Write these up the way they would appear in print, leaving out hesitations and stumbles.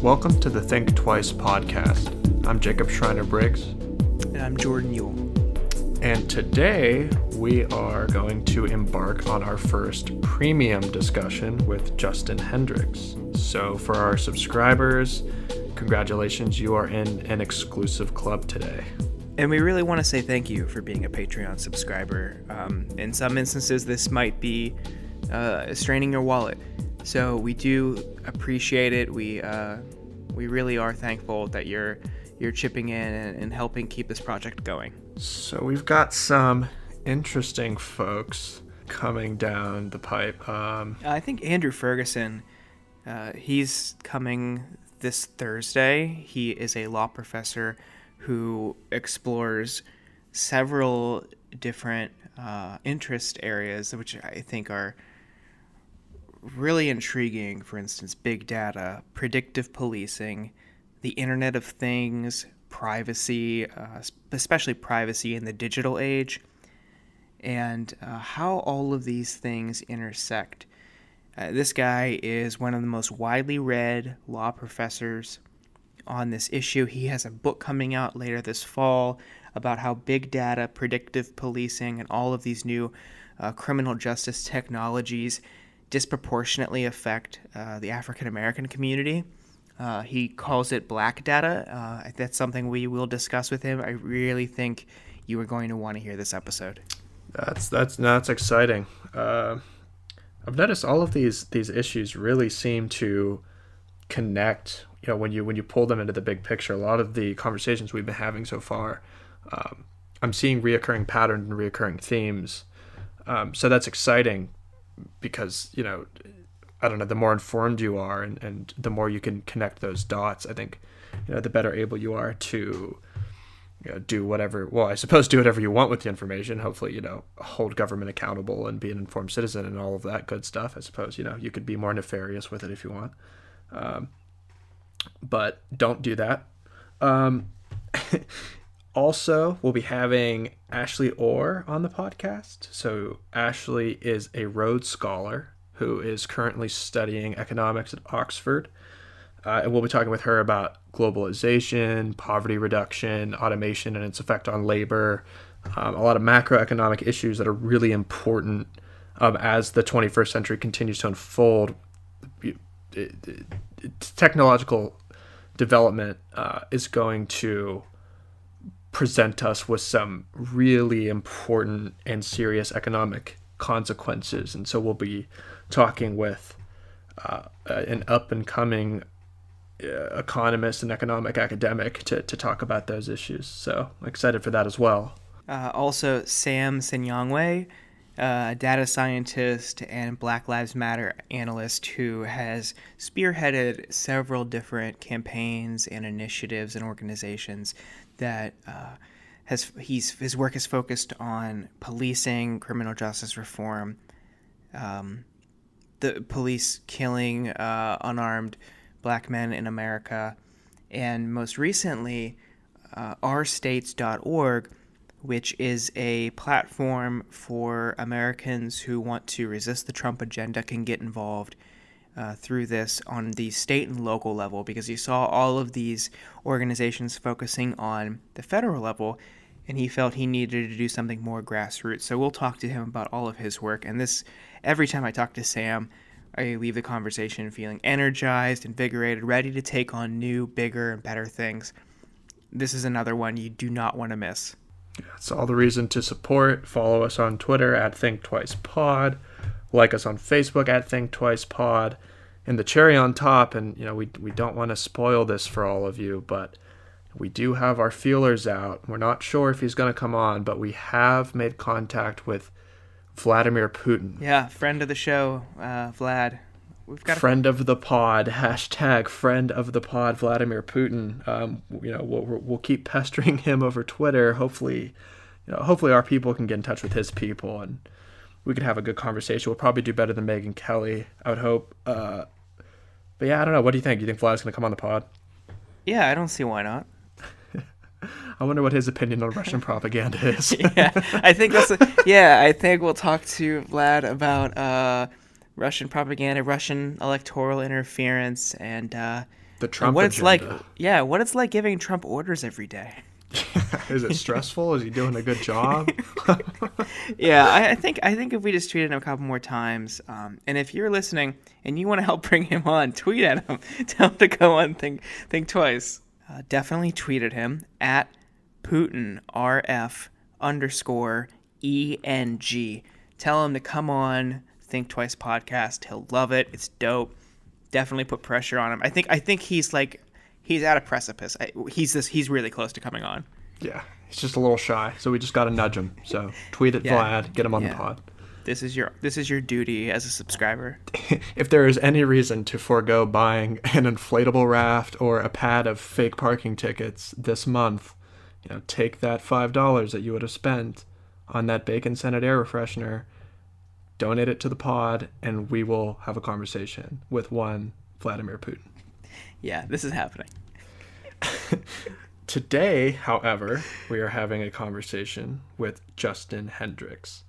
Welcome to the Think Twice podcast. I'm Jacob Schreiner-Briggs. And I'm Jordan Yule. And today we are going to embark on our first premium discussion with Justin Hendricks. So for our subscribers, congratulations, you are in an exclusive club today. And we really want to say thank you for being a Patreon subscriber. In some instances, this might be straining your wallet. So we do appreciate it. We really are thankful that you're chipping in and helping keep this project going. So we've got some interesting folks coming down the pipe. I think Andrew Ferguson, he's coming this Thursday. He is a law professor who explores several different interest areas, which I think are really intriguing. For instance, big data, predictive policing, the Internet of Things, privacy, especially privacy in the digital age, and how all of these things intersect. This guy is one of the most widely read law professors on this issue. He has a book coming out later this fall about how big data, predictive policing, and all of these new criminal justice technologies disproportionately affect the African American community. He calls it black data. That's something we will discuss with him. I really think you are going to want to hear this episode. That's exciting. I've noticed all of these issues really seem to connect. You know, when you pull them into the big picture, a lot of the conversations we've been having so far, I'm seeing reoccurring patterns and reoccurring themes. So that's exciting because, you know, I don't know, the more informed you are and the more you can connect those dots, I think, you know, the better able you are to, you know, do whatever you want with the information. Hopefully, you know, hold government accountable and be an informed citizen and all of that good stuff. I suppose, you know, you could be more nefarious with it if you want. But don't do that. Also, we'll be having Ashley Orr on the podcast. So Ashley is a Rhodes Scholar who is currently studying economics at Oxford. And we'll be talking with her about globalization, poverty reduction, automation, and its effect on labor. A lot of macroeconomic issues that are really important as the 21st century continues to unfold. Technological development is going to present us with some really important and serious economic consequences. And so we'll be talking with an up-and-coming economist and economic academic to talk about those issues. So I'm excited for that as well. Also, Sam Sinyangwe, data scientist and Black Lives Matter analyst who has spearheaded several different campaigns and initiatives and organizations that his work is focused on policing, criminal justice reform, the police killing unarmed black men in America, and most recently, ourstates.org, which is a platform for Americans who want to resist the Trump agenda, can get involved through this on the state and local level, because you saw all of these organizations focusing on the federal level, and he felt he needed to do something more grassroots. So we'll talk to him about all of his work. And this, every time I talk to Sam, I leave the conversation feeling energized, invigorated, ready to take on new, bigger, and better things. This is another one you do not want to miss. That's all the reason to support. Follow us on Twitter at ThinkTwicePod. Like us on Facebook at ThinkTwicePod. And the cherry on top, and you know, we don't want to spoil this for all of you, but we do have our feelers out. We're not sure if he's going to come on, but we have made contact with Vladimir Putin. Yeah, friend of the show, Vlad. We've got friend of the pod, hashtag friend of the pod, Vladimir Putin. You know, we'll keep pestering him over Twitter. Hopefully our people can get in touch with his people and we could have a good conversation. We'll probably do better than Megyn Kelly, I would hope. But yeah, I don't know. What do you think? Do you think Vlad's going to come on the pod? Yeah, I don't see why not. I wonder what his opinion on Russian propaganda is. I think we'll talk to Vlad about Russian propaganda, Russian electoral interference, and The and Trump what it's like. agenda. Yeah, what it's like giving Trump orders every day. Is it stressful? Is he doing a good job? Yeah, I think if we just tweeted him a couple more times, and if you're listening and you want to help bring him on, tweet at him. Tell him to go on. Think twice. Definitely tweet at him at Putin RF underscore ENG. Tell him to come on Think Twice podcast. He'll love it. It's dope. Definitely put pressure on him. I think he's at a precipice. He's really close to coming on. Yeah, he's just a little shy, so we just got to nudge him. So tweet at Yeah. Vlad, get him on the Yeah. pod. This is your duty as a subscriber. If there is any reason to forego buying an inflatable raft or a pad of fake parking tickets this month, take that $5 that you would have spent on that bacon scented air freshener, donate it to the pod, and we will have a conversation with one Vladimir Putin. Yeah, this is happening. Today, however, we are having a conversation with Justin Hendricks.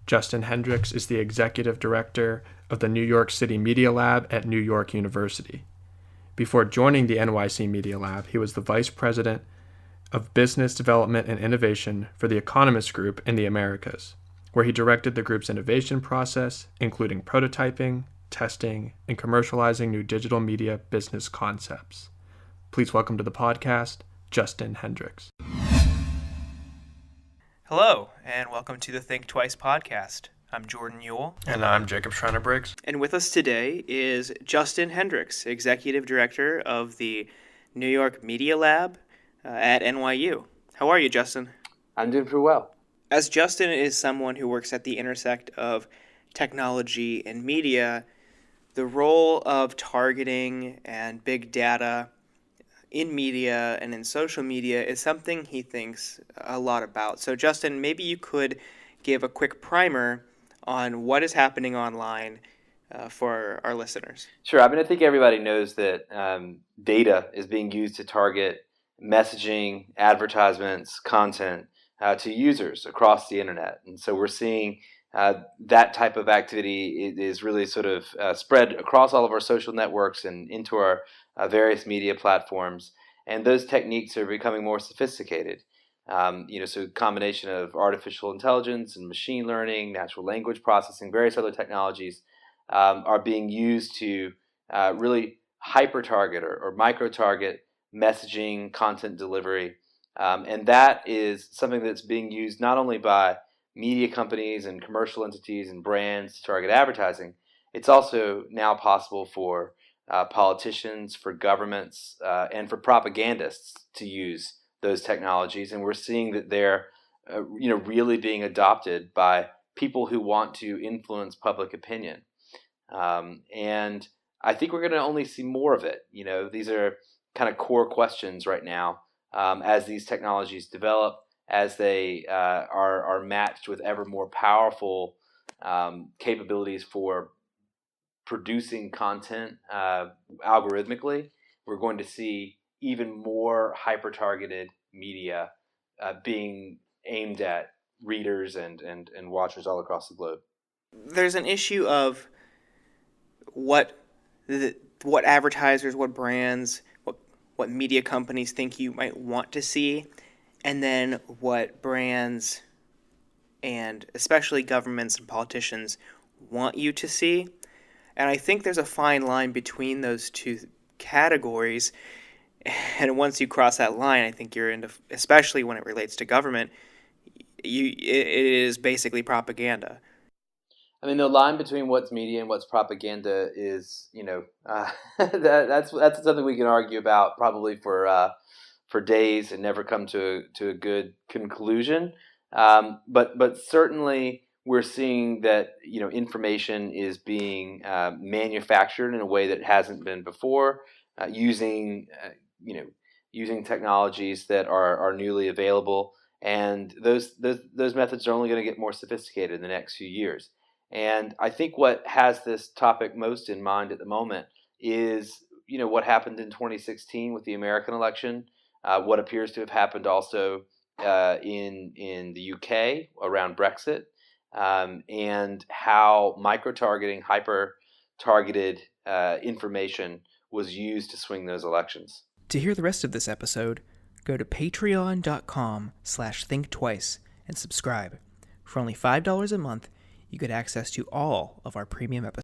Justin Hendricks is the executive director of the New York City Media Lab at New York University. Before joining the NYC Media Lab, he was the vice president of business development and innovation for the Economist Group in the Americas, where he directed the group's innovation process, including prototyping, testing, and commercializing new digital media business concepts. Please welcome to the podcast, Justin Hendricks. Hello, and welcome to the Think Twice podcast. I'm Jordan Ewell. And I'm Jacob Schreiner-Briggs. And with us today is Justin Hendricks, executive director of the New York Media Lab at NYU. How are you, Justin? I'm doing pretty well. As Justin is someone who works at the intersect of technology and media, the role of targeting and big data in media and in social media is something he thinks a lot about. So, Justin, maybe you could give a quick primer on what is happening online for our listeners. Sure. I think everybody knows that data is being used to target messaging, advertisements, content to users across the internet. And so we're seeing that type of activity is really sort of spread across all of our social networks and into our various media platforms. And those techniques are becoming more sophisticated. So a combination of artificial intelligence and machine learning, natural language processing, various other technologies are being used to really hyper-target or micro-target messaging, content delivery. And that is something that's being used not only by media companies and commercial entities and brands to target advertising, it's also now possible for politicians, for governments, and for propagandists to use those technologies. And we're seeing that they're really being adopted by people who want to influence public opinion. And I think we're going to only see more of it. These are kind of core questions right now as these technologies develop, as they are matched with ever more powerful capabilities for producing content algorithmically. We're going to see even more hyper-targeted media being aimed at readers and watchers all across the globe. There's an issue of what advertisers, what brands, what media companies think you might want to see, and then what brands and especially governments and politicians want you to see. And I think there's a fine line between those two categories. And once you cross that line, I think you're into, especially when it relates to government, it is basically propaganda. The line between what's media and what's propaganda is, that's something we can argue about probably for days and never come to a good conclusion. But certainly we're seeing that information is being manufactured in a way that hasn't been before, using technologies that are newly available, and those methods are only going to get more sophisticated in the next few years. And I think what has this topic most in mind at the moment is what happened in 2016 with the American election, what appears to have happened also in the UK around Brexit, and how micro-targeting, hyper-targeted information was used to swing those elections. To hear the rest of this episode, go to patreon.com/thinktwice and subscribe. For only $5 a month, you get access to all of our premium episodes.